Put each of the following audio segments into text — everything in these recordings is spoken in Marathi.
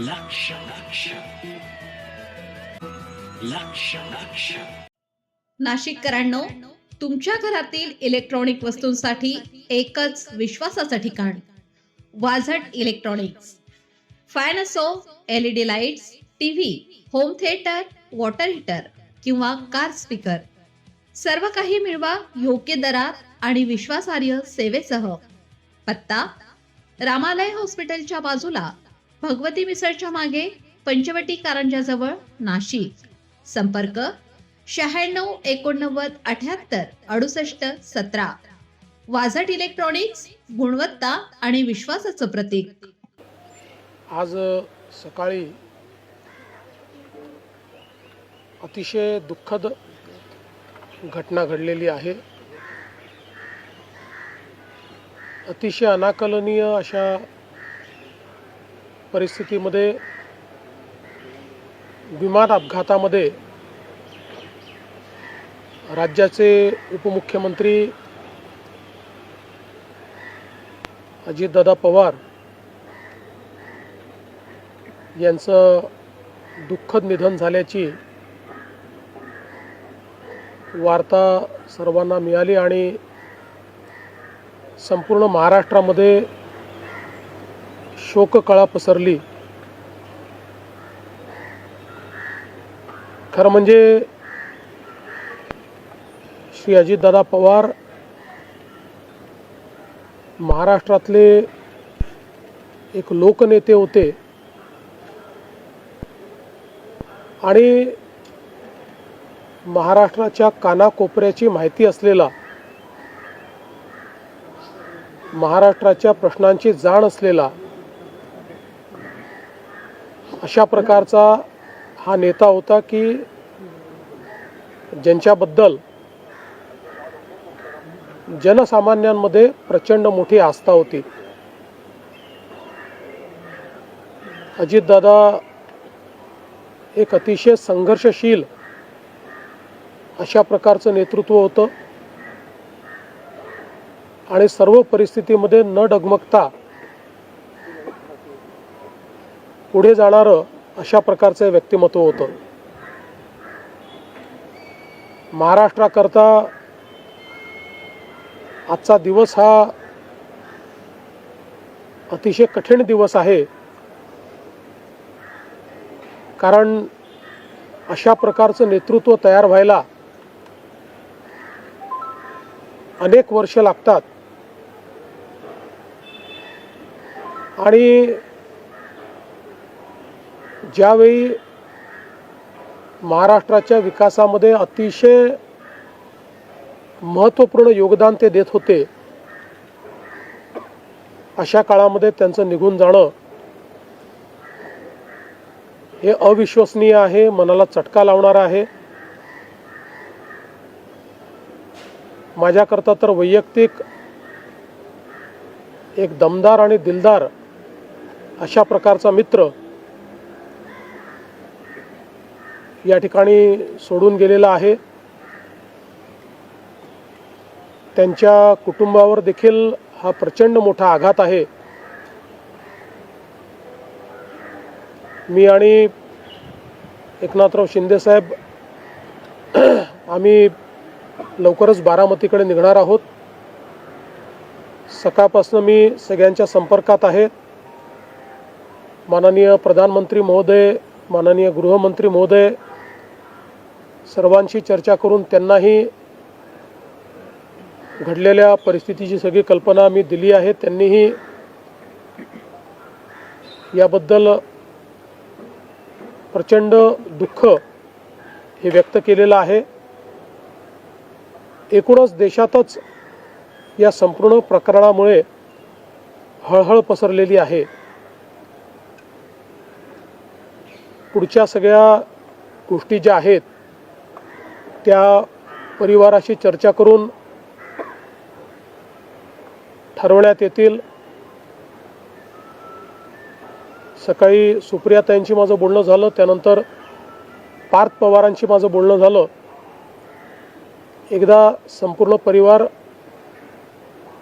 लक्ष लक्ष लक्ष लक्ष नाशिककरांनो, तुमच्या घरातील इलेक्ट्रॉनिक वस्तूंसाठी एकच विश्वासाचं ठिकाण वाझट इलेक्ट्रॉनिक्स. फॅन असो, LED lights, TV, home theatre, water heater किंवा कार स्पीकर, सर्व काही मिळवा योग्य दरात आणि विश्वासार्ह सेवेसह. पत्ता: रामालय हॉस्पिटलच्या बाजूला, भगवती मिसळच्या मागे, पंचवटी कारंजाजवळ, नाशिक. संपर्क: 96 89 78 68 17. वाझट इलेक्ट्रॉनिक्स, गुणवत्ता आणि विश्वासाचं प्रतीक. आज सकाळी अतिशय दुःखद घटना घडलेली आहे. अतिशय अनाकलनीय अशा परिस्थितीमध्ये विमान अपघातामध्ये राज्याचे उपमुख्यमंत्री अजितदादा पवार यांचं दुःखद निधन झाल्याची वार्ता सर्वांना मिळाली आणि संपूर्ण महाराष्ट्रामध्ये शोककळा पसरली. खरं म्हणजे श्री अजितदादा पवार महाराष्ट्रातले एक लोकनेते होते आणि महाराष्ट्राच्या कानाकोपऱ्याची माहिती असलेला, महाराष्ट्राच्या प्रश्नांची जाण असलेला अशा प्रकारचा हा नेता होता की ज्यांच्याबद्दल जनसामान्यांमध्ये प्रचंड मोठी आस्था होती. अजितदादा एक अतिशय संघर्षशील अशा प्रकारचं नेतृत्व होतं आणि सर्व परिस्थितीमध्ये न डगमगता पुढे जाणारं अशा प्रकारचं व्यक्तिमत्व होतं. महाराष्ट्राकरता आजचा दिवस हा अतिशय कठीण दिवस आहे, कारण अशा प्रकारचं नेतृत्व तयार व्हायला अनेक वर्ष लागतात आणि ज्यावेळी महाराष्ट्राच्या विकासामध्ये अतिशय महत्त्वपूर्ण योगदान ते देत होते, अशा काळामध्ये त्यांचं निघून जाणं हे अविश्वसनीय आहे, मनाला चटका लावणारं आहे. माझ्याकरता तर वैयक्तिक एक दमदार आणि दिलदार अशा प्रकारचा मित्र या ठिकाणी सोडून गेलेला आहे. त्यांच्या कुटुंबावर देखील हा प्रचंड मोठा आघात आहे. मी आणि एकनाथराव शिंदे साहेब आम्ही लवकरच बारामतीकडे निघणार आहोत. सकाळपासून मी सगळ्यांच्या संपर्कात आहे. माननीय प्रधानमंत्री महोदय, माननीय गृहमंत्री महोदय सर्वांशी चर्चा करून त्यांनाही घडलेल्या परिस्थितीची सगळी कल्पना मी दिली आहे. त्यांनीही याबद्दल प्रचंड दुःख हे व्यक्त केलेलं आहे. एकूणच देशातच या संपूर्ण प्रकरणामुळे हळहळ पसरलेली आहे. पुढच्या सगळ्या गोष्टी ज्या आहेत त्या परिवाराशी चर्चा करून ठरवण्यात येतील. सकाळी सुप्रियाताईंशी माझं बोलणं झालं, त्यानंतर पार्थ पवारांशी माझं बोलणं झालं. एकदा संपूर्ण परिवार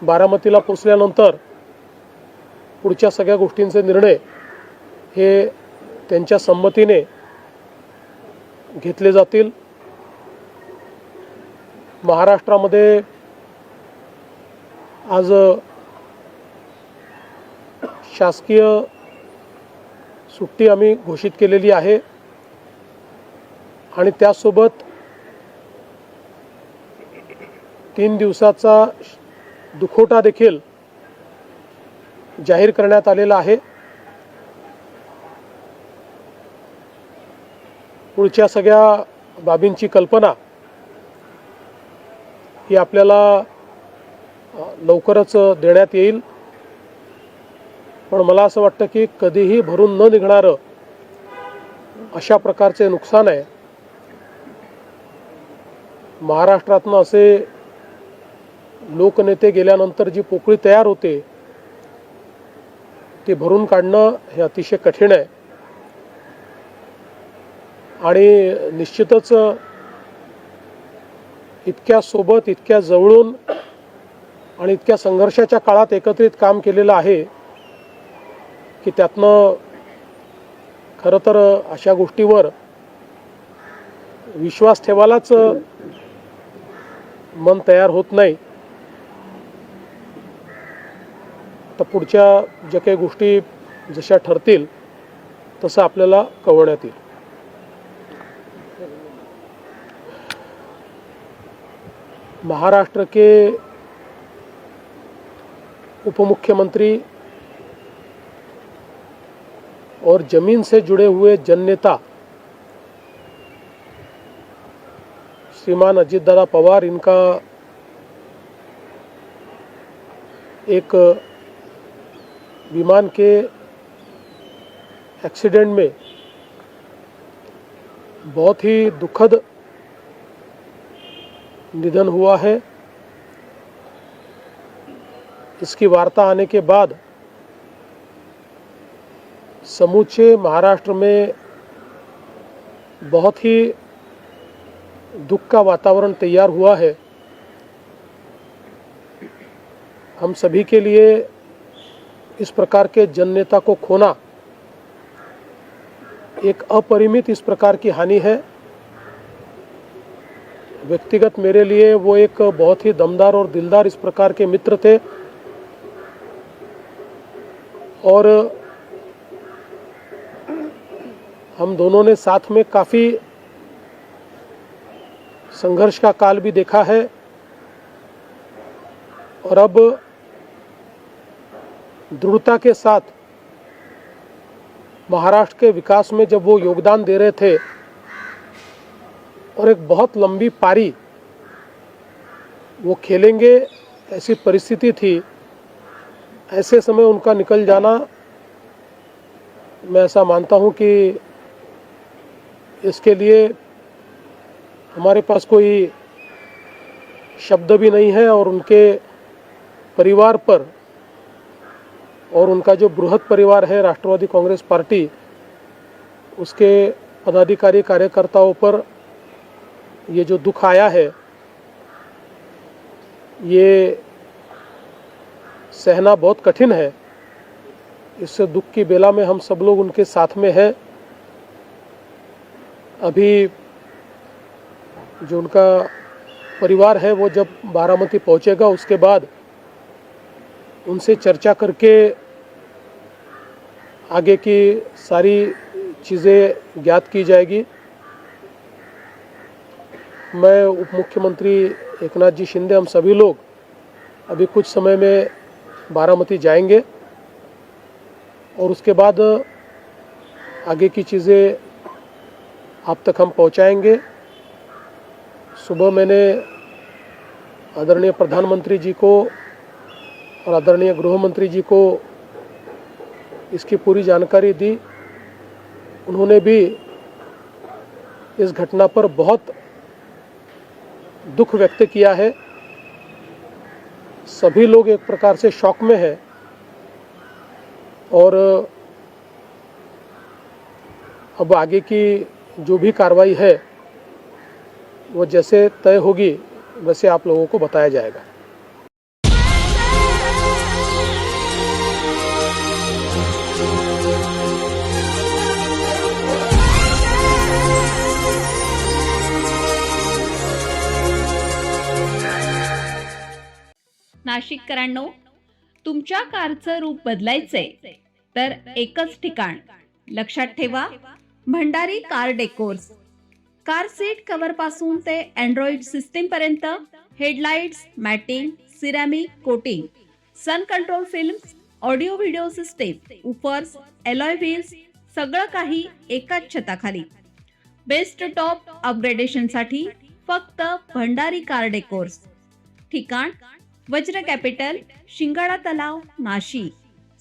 बारामतीला पोचल्यानंतर पुढच्या सगळ्या गोष्टींचे निर्णय हे त्यांच्या संमतीने घेतले जातील. महाराष्ट्रामध्ये आज शासकीय सुट्टी आम्ही घोषित केलेली आहे आणि त्यासोबत 3 दिवसाचा दुखवटा देखील जाहीर करण्यात आलेला आहे. पुढच्या सगळ्या बाबींची कल्पना ही आपल्याला लवकरच देण्यात येईल. पण मला असं वाटतं की कधीही भरून न निघणारं अशा प्रकारचे नुकसान आहे. महाराष्ट्रातनं असे लोकनेते गेल्यानंतर जी पोकळी तयार होते ती भरून काढणं हे अतिशय कठीण आहे. आणि निश्चितच इतक्या सोबत, इतक्या जवळून आणि इतक्या संघर्षाच्या काळात एकत्रित काम केलेलं आहे की त्यातनं खरं तर अशा गोष्टीवर विश्वास ठेवायलाच मन तयार होत नाही. तर पुढच्या ज्या काही गोष्टी जशा ठरतील तसं आपल्याला कळवण्यात येईल. महाराष्ट्र के उपमुख्यमंत्री और जमीन से जुड़े हुए जननेता श्रीमान अजित दादा पवार, इनका एक विमान के एक्सीडेंट में बहुत ही दुखद निधन हुआ है. इसकी वार्ता आने के बाद समूचे महाराष्ट्र में बहुत ही दुख का वातावरण तैयार हुआ है. हम सभी के लिए इस प्रकार के जननेता को खोना एक अपरिमित इस प्रकार की हानि है. व्यक्तिगत मेरे लिए वो एक बहुत ही दमदार और दिलदार इस प्रकार के मित्र थे और हम दोनों ने साथ में काफ़ी संघर्ष का काल भी देखा है. और अब दृढ़ता के साथ महाराष्ट्र के विकास में जब वो योगदान दे रहे थे और एक बहुत लंबी पारी वो खेलेंगे ऐसी परिस्थिति थी, ऐसे समय उनका निकल जाना, मैं ऐसा मानता हूँ कि इसके लिए हमारे पास कोई शब्द भी नहीं है. और उनके परिवार पर और उनका जो बृहद परिवार है राष्ट्रवादी कांग्रेस पार्टी, उसके पदाधिकारी कार्यकर्ताओं पर ये जो दुख आया है ये सहना बहुत कठिन है. इस दुख की बेला में हम सब लोग उनके साथ में हैं. अभी जो उनका परिवार है वो जब बारामती पहुंचेगा उसके बाद उनसे चर्चा करके आगे की सारी चीज़ें ज्ञात की जाएगी. मैं उप मुख्यमंत्री एकनाथ जी शिंदे, हम सभी लोग अभी कुछ समय में बारामती जाएंगे और उसके बाद आगे की चीज़ें आप तक हम पहुंचाएंगे. सुबह मैंने आदरणीय प्रधानमंत्री जी को और आदरणीय गृह मंत्री जी को इसकी पूरी जानकारी दी. उन्होंने भी इस घटना पर बहुत दुख व्यक्त किया है. सभी लोग एक प्रकार से शॉक में हैं और अब आगे की जो भी कार्रवाई है वो जैसे तय होगी वैसे आप लोगों को बताया जाएगा. नाशिककरांनो, तुमच्या कारचं रूप बदलायचंय तर एकच ठिकाण लक्षात ठेवा, Bhandari car decors. Car seat cover पासून ते अँड्रॉइड सिस्टीम पर्यंत, headlights, matting, ceramic coating, sun control films, audio video system, woofers, alloy wheels, सगळं काही एकाच छताखाली. बेस्ट टॉप अपग्रेडेशनसाठी फक्त भंडारी कार डेकोर्स. ठिकाण वज्र कॅपिटल, शिंगाडा तलाव, नाशिक.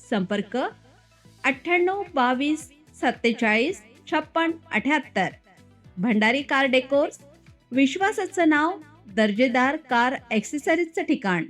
संपर्क 98 22 47 56 78. भंडारी कार डेकोर्स, विश्वासाचं नाव, दर्जेदार कार ॲक्सेसरीजचं ठिकाण.